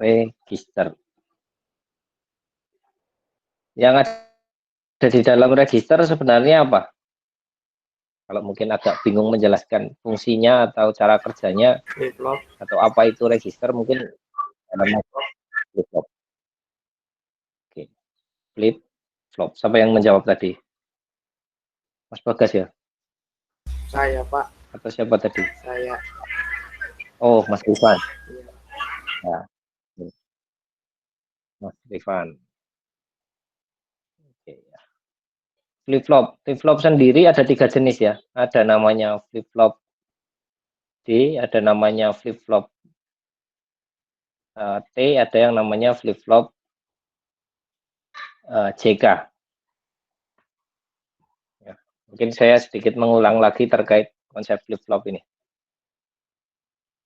register. Yang ada di dalam register sebenarnya apa? Kalau mungkin agak bingung menjelaskan fungsinya atau cara kerjanya atau apa itu register, mungkin flip flop. Oke, flip flop. Siapa yang menjawab tadi? Mas Bagas ya? Saya, Pak. Atau siapa tadi? Saya. Oh, Mas Rifan. Ya. Mas Rifan. Oke, ya. Flip flop sendiri ada 3 jenis ya. Ada namanya flip flop D, ada namanya flip flop T, ada yang namanya flip flop JK. Ya. Mungkin saya sedikit mengulang lagi terkait konsep flip flop ini.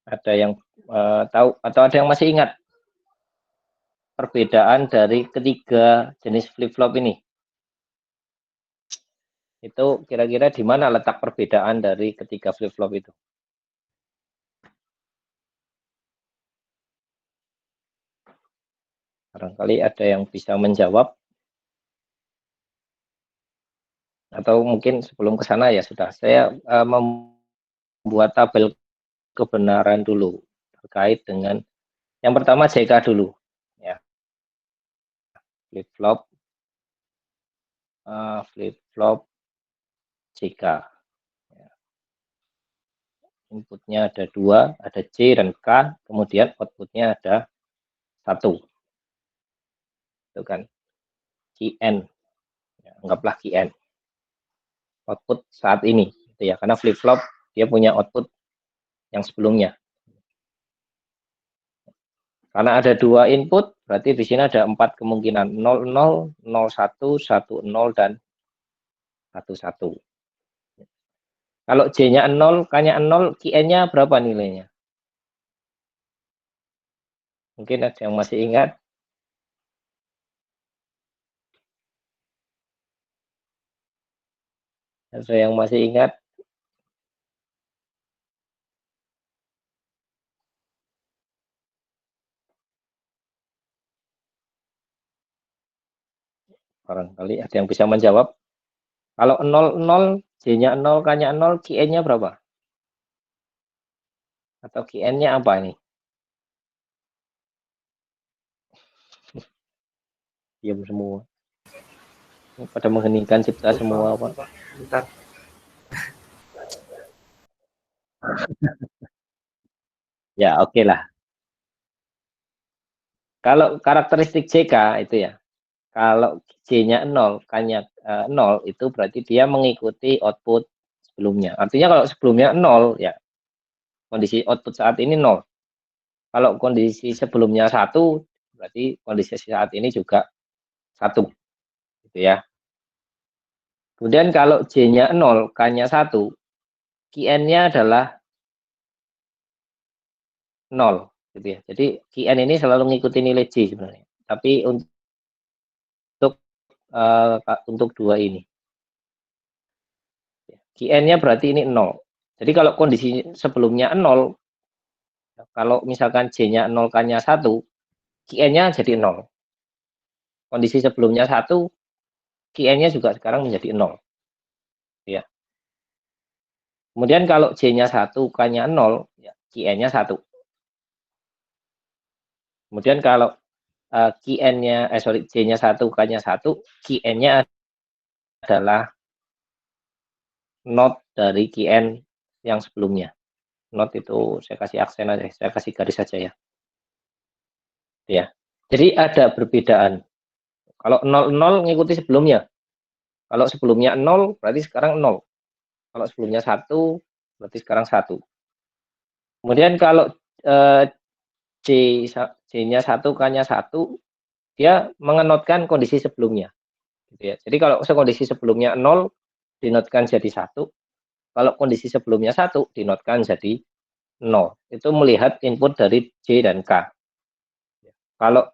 Ada yang tahu atau ada yang masih ingat perbedaan dari ketiga jenis flip flop ini? Itu kira-kira di mana letak perbedaan dari ketiga flip flop itu? Barangkali ada yang bisa menjawab. Atau mungkin sebelum ke sana ya sudah saya membuat tabel kebenaran dulu terkait dengan yang pertama JK dulu ya. Flip flop JK ya. Inputnya ada 2, ada C dan K, kemudian outputnya ada 1 itu kan QN ya, anggaplah QN output saat ini gitu ya, karena flip flop dia punya output yang sebelumnya. Karena ada 2 input, berarti di sini ada 4 kemungkinan 00, 01, 10 dan 11. Kalau J-nya 0, K-nya 0, QN-nya berapa nilainya? Mungkin ada yang masih ingat. Ada yang masih ingat? Barangkali ada yang bisa menjawab. Kalau 00, J-nya 0, K-nya 0, QN-nya berapa? Atau QN-nya apa ini? Diam semua. Pada mengheningkan cipta semua, Pak. Bentar. Ya, oke lah. Kalau karakteristik JK itu ya, kalau J-nya 0, K-nya 0, itu berarti dia mengikuti output sebelumnya. Artinya kalau sebelumnya 0, ya kondisi output saat ini 0. Kalau kondisi sebelumnya 1, berarti kondisi saat ini juga 1. Gitu ya. Kemudian kalau J-nya 0, K-nya 1, QN-nya adalah 0. Gitu ya. Jadi QN ini selalu mengikuti nilai J sebenarnya. Tapi untuk 2 ini. QN-nya berarti ini 0. Jadi kalau kondisi sebelumnya 0, kalau misalkan J-nya 0, K-nya 1, QN-nya jadi 0. Kondisi sebelumnya 1, QN-nya juga sekarang menjadi 0. Ya. Kemudian kalau J-nya 1, K-nya 0, ya, QN-nya 1. Kemudian kalau QN-nya, J-nya 1, K-nya 1, QN-nya adalah not dari QN yang sebelumnya. Not itu saya kasih aksen aja, saya kasih garis saja ya. Ya. Jadi ada perbedaan. Kalau 00 ngikuti sebelumnya. Kalau sebelumnya 0 berarti sekarang 0. Kalau sebelumnya 1 berarti sekarang 1. Kemudian kalau J-nya 1, K-nya 1, dia mengenotkan kondisi sebelumnya. Gitu ya. Jadi kalau kondisi sebelumnya 0 dinotkan jadi 1, kalau kondisi sebelumnya 1 dinotkan jadi 0. Itu melihat input dari J dan K. Kalau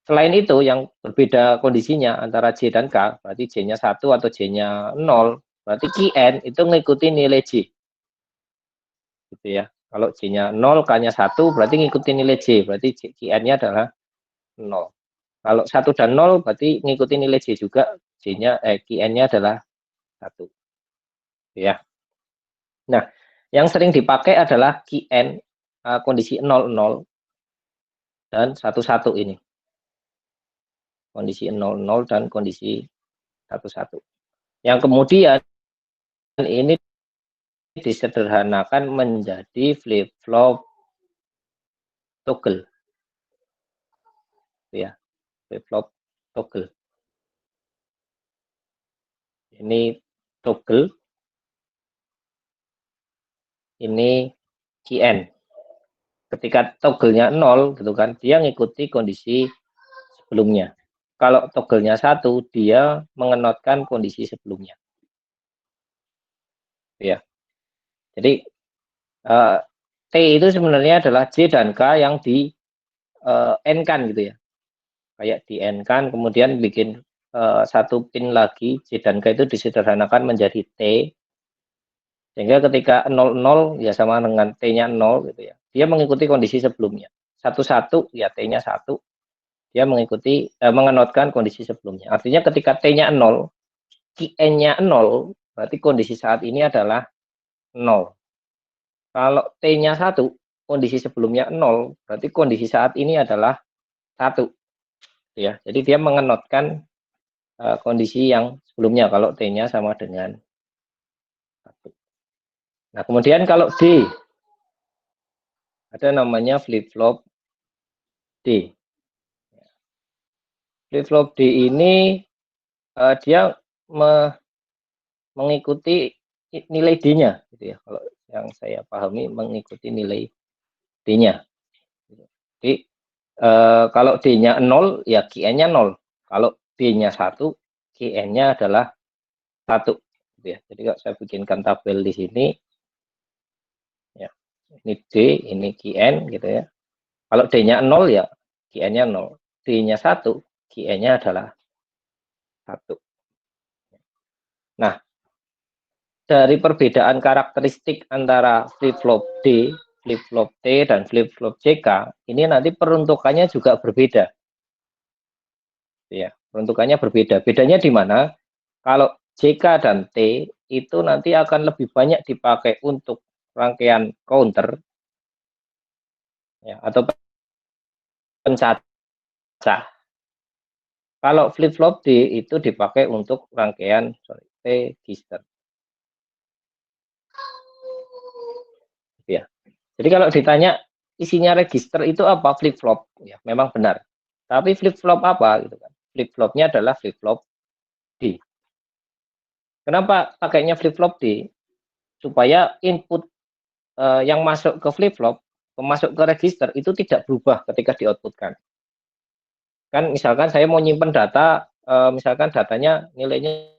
selain itu yang berbeda kondisinya antara J dan K, berarti J-nya 1 atau J-nya 0, berarti QN itu mengikuti nilai J. Gitu ya. Kalau J-nya 0, K-nya 1, berarti ngikutin nilai J, berarti Qn-nya adalah 0. Kalau 1 dan 0, berarti ngikutin nilai J juga, Qn-nya adalah 1. Ya. Nah, yang sering dipakai adalah Qn kondisi 0, 0 dan 1, 1 ini. Kondisi 0, 0 dan kondisi 1, 1. Yang kemudian ini disederhanakan menjadi flip-flop toggle. Ya, flip-flop toggle. Ini toggle, ini Qn. Ketika toggle-nya 0 gitu kan, dia ngikuti kondisi sebelumnya. Kalau toggle-nya 1, dia mengenotkan kondisi sebelumnya. Ya. Jadi T itu sebenarnya adalah J dan K yang di N-kan gitu ya. Kayak di N-kan, kemudian bikin satu pin lagi, J dan K itu disederhanakan menjadi T. Sehingga ketika 00 ya sama dengan T-nya 0 gitu ya. Dia mengikuti kondisi sebelumnya. 11 ya T-nya 1. Dia mengikuti mengenotkan kondisi sebelumnya. Artinya ketika T-nya 0, Qn-nya 0, berarti kondisi saat ini adalah 0. Kalau T-nya 1, kondisi sebelumnya 0, berarti kondisi saat ini adalah 1. Ya, jadi dia mengenotkan kondisi yang sebelumnya kalau T-nya sama dengan 1. Nah, kemudian kalau D, ada namanya flip-flop D. Flip-flop D ini dia mengikuti nilai D-nya gitu ya. Kalau yang saya pahami mengikuti nilai D-nya. Jadi kalau D-nya 0 ya Qn-nya 0. Kalau D-nya 1, Qn-nya adalah 1 gitu ya. Jadi kalau saya bikinkan tabel di sini ya. Ini D, ini Qn gitu ya. Kalau D-nya 0 ya Qn-nya 0. D-nya 1, Qn-nya adalah 1. Nah, dari perbedaan karakteristik antara flip-flop D, flip-flop T, dan flip-flop JK, ini nanti peruntukannya juga berbeda. Ya, peruntukannya berbeda. Bedanya di mana? Kalau JK dan T itu nanti akan lebih banyak dipakai untuk rangkaian counter ya, atau pencacah. Kalau flip-flop D itu dipakai untuk rangkaian register. Ya. Jadi kalau ditanya isinya register itu apa, flip-flop, ya memang benar. Tapi flip-flop apa gitu kan? Flip-flopnya adalah flip-flop D. Kenapa pakainya flip-flop D? Supaya input yang masuk ke flip-flop, masuk ke register itu tidak berubah ketika di-outputkan. Kan misalkan saya mau nyimpen data, misalkan datanya nilainya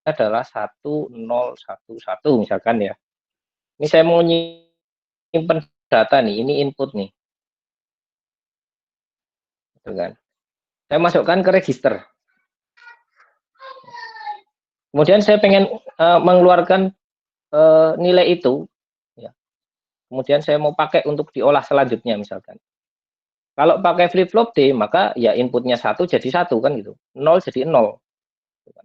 adalah 1011 misalkan ya. Ini saya mau nyimpen data nih, ini input nih. Gitu kan. Saya masukkan ke register. Kemudian saya pengen mengeluarkan nilai itu, ya. Kemudian saya mau pakai untuk diolah selanjutnya misalkan. Kalau pakai flip-flop D, maka ya inputnya 1 jadi 1 kan gitu. 0 jadi 0.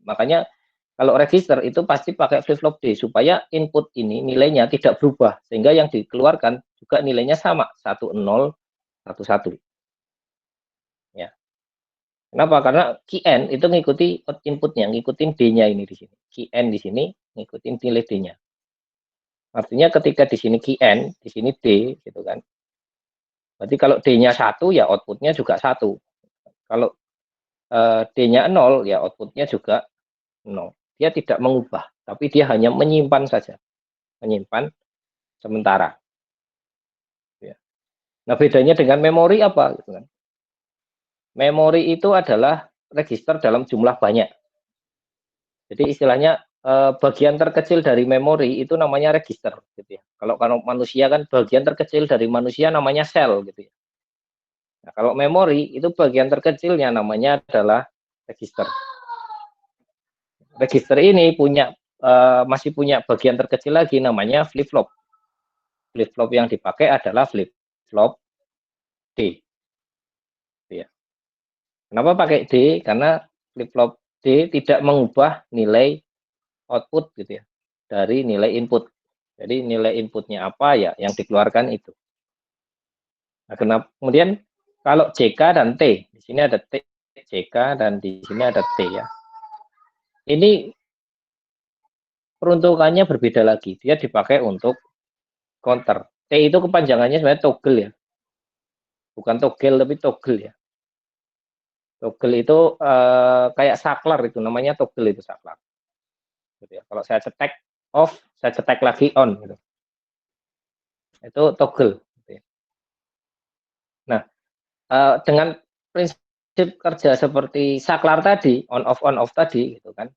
Makanya kalau register itu pasti pakai flip-flop D supaya input ini nilainya tidak berubah sehingga yang dikeluarkan juga nilainya sama 10 11. Ya. Kenapa? Karena Qn itu ngikuti inputnya, ngikutin D-nya ini di sini. Qn di sini ngikutin nilai D-nya. Artinya ketika di sini Qn, di sini D gitu kan. Berarti kalau D-nya 1 ya outputnya juga 1. Kalau D-nya 0 ya outputnya juga 0. Dia tidak mengubah, tapi dia hanya menyimpan saja. Menyimpan sementara. Ya. Nah, bedanya dengan memori apa gitu kan? Memori itu adalah register dalam jumlah banyak. Jadi istilahnya bagian terkecil dari memori itu namanya register gitu ya. Kalau manusia kan bagian terkecil dari manusia namanya sel gitu ya. Nah, kalau memori itu bagian terkecilnya namanya adalah register. Register ini masih punya bagian terkecil lagi namanya flip-flop. flip-flop yang dipakai adalah flip-flop D. Ya. Kenapa pakai D? Karena flip-flop D tidak mengubah nilai output gitu ya dari nilai input. Jadi nilai inputnya apa ya yang dikeluarkan itu. Nah, kemudian kalau JK dan T, di sini ada T, JK dan di sini ada T ya. Ini peruntukannya berbeda lagi. Dia dipakai untuk counter. T itu kepanjangannya sebenarnya toggle ya. Bukan toggle tapi toggle ya. Toggle itu kayak saklar itu namanya toggle itu saklar. Gitu ya. Kalau saya cetek off, saya cetek lagi on gitu. Itu toggle gitu ya. Nah, dengan prinsip kerja seperti saklar tadi, on off tadi gitu kan.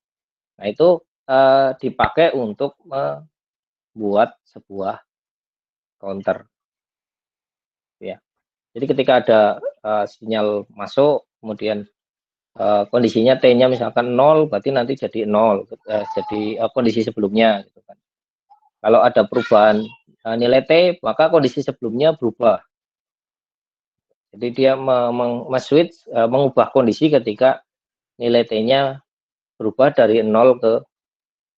Nah, itu dipakai untuk membuat sebuah counter ya. Jadi ketika ada sinyal masuk kemudian kondisinya T-nya misalkan 0 berarti nanti jadi 0 jadi kondisi sebelumnya gitu kan. Kalau ada perubahan nilai T maka kondisi sebelumnya berubah. Jadi dia switch mengubah kondisi ketika nilai T-nya berubah dari 0 ke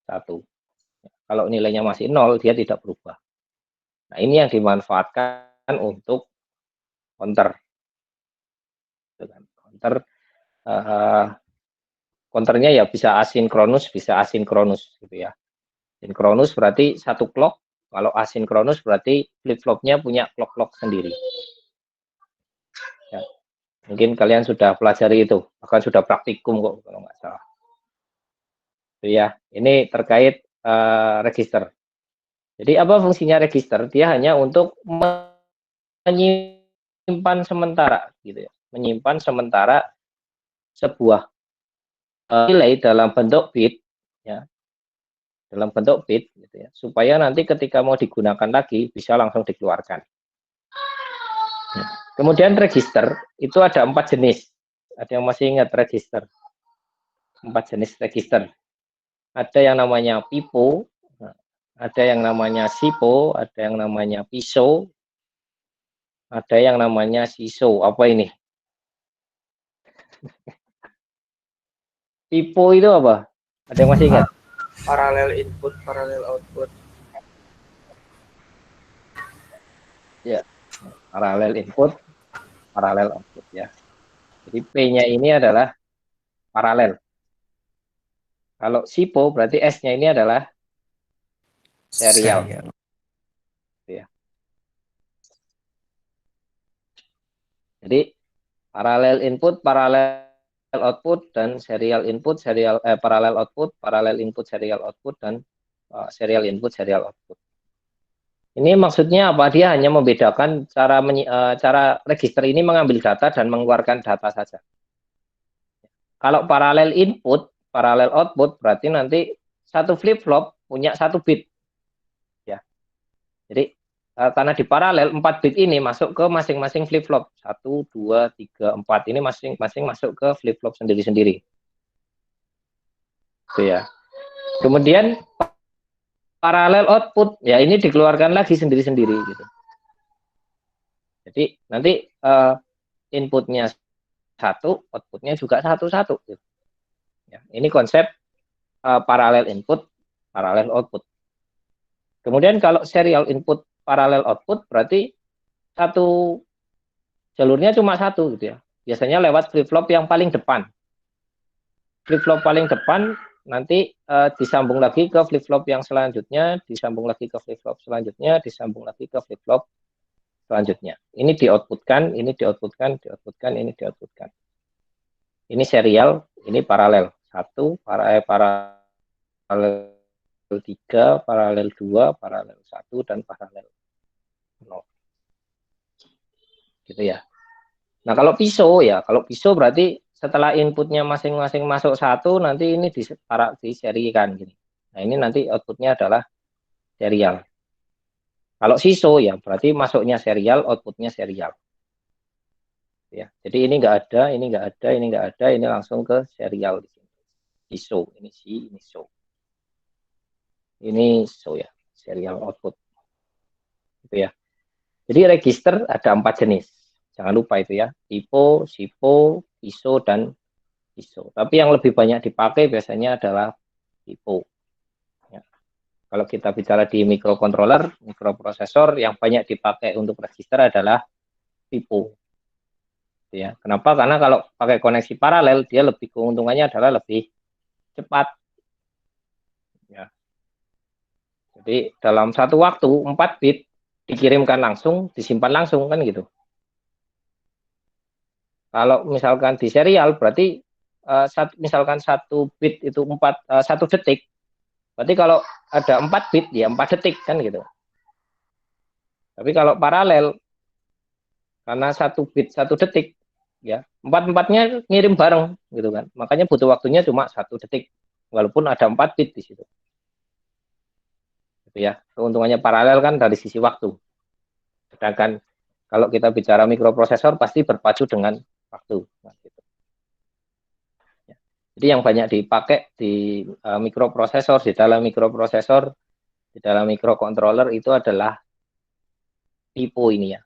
1. Kalau nilainya masih 0 dia tidak berubah. Nah, ini yang dimanfaatkan untuk counter. Counter counternya ya bisa asinkronus, bisa asinkronus gitu ya. Sinkronus berarti satu clock, kalau asinkronus berarti flip-flopnya punya clock sendiri. Ya, mungkin kalian sudah pelajari itu, bahkan sudah praktikum kok kalau nggak salah. Itu ya, ini terkait register. Jadi apa fungsinya register? Dia hanya untuk menyimpan sementara, gitu ya, menyimpan sementara sebuah nilai dalam bentuk bit, ya, dalam bentuk bit, gitu ya, supaya nanti ketika mau digunakan lagi bisa langsung dikeluarkan. Kemudian register itu ada 4 jenis. Ada yang masih ingat register? 4 jenis register. Ada yang namanya pipo, ada yang namanya sipo, ada yang namanya piso, ada yang namanya siso. Apa ini? Pipo itu apa? Ada yang masih ingat? Paralel input, paralel output. Ya, paralel input, paralel output ya. Jadi P-nya ini adalah paralel. Kalau sipo berarti S-nya ini adalah serial. Ya. Jadi paralel input, paralel output, dan serial input, paralel output, paralel input, serial output, dan serial input, serial output. Ini maksudnya apa? Dia hanya membedakan cara register ini mengambil data dan mengeluarkan data saja. Kalau paralel input, paralel output, berarti nanti satu flip-flop punya satu bit. Ya. Jadi karena di paralel 4 bit ini masuk ke masing-masing flip-flop. 1, 2, 3, 4 ini masing-masing masuk ke flip-flop sendiri-sendiri. Itu ya. Kemudian paralel output, ya ini dikeluarkan lagi sendiri-sendiri gitu. Jadi nanti inputnya satu, outputnya juga satu-satu. Gitu. Ya, ini konsep paralel input, paralel output. Kemudian kalau serial input, paralel output berarti satu jalurnya cuma satu gitu ya. Biasanya lewat flip-flop yang paling depan. Flip-flop paling depan nanti disambung lagi ke flip-flop yang selanjutnya, disambung lagi ke flip-flop selanjutnya, disambung lagi ke flip-flop selanjutnya. Ini dioutputkan, ini dioutputkan, dioutputkan, ini dioutputkan. Ini serial, ini paralel. Satu, paralel 3, paralel 2, paralel 1, dan paralel 0. Gitu ya. Nah, kalau pisau ya, kalau pisau berarti setelah inputnya masing-masing masuk satu, nanti ini diserikan gini. Nah, ini nanti outputnya adalah serial. Kalau siso ya, berarti masuknya serial, outputnya serial. Ya, jadi ini nggak ada, ini nggak ada, ini nggak ada, ini langsung ke serial di sini. Siso, ini si, ini so. Ini so ya, serial output. gitu ya. Jadi register ada 4 jenis. Jangan lupa itu ya, typo, SIPO, ISO, dan ISO. Tapi yang lebih banyak dipakai biasanya adalah typo. Ya. Kalau kita bicara di microcontroller, mikroprosesor, yang banyak dipakai untuk register adalah typo. Ya. Kenapa? Karena kalau pakai koneksi paralel, dia lebih keuntungannya adalah lebih cepat. Ya. Jadi dalam satu waktu 4 bit dikirimkan langsung, disimpan langsung kan gitu. Kalau misalkan di serial berarti misalkan 1 bit itu 1 detik. Berarti kalau ada 4 bit ya 4 detik kan gitu. Tapi kalau paralel karena 1 bit 1 detik ya 4-4-nya ngirim bareng gitu kan. Makanya butuh waktunya cuma 1 detik walaupun ada 4 bit di situ. Gitu ya. Keuntungannya paralel kan dari sisi waktu. Sedangkan kalau kita bicara mikroprosesor pasti berpacu dengan waktu. Nah, gitu. Ya. Jadi yang banyak dipakai di mikroprosesor, di dalam mikrocontroller itu adalah typo ini ya.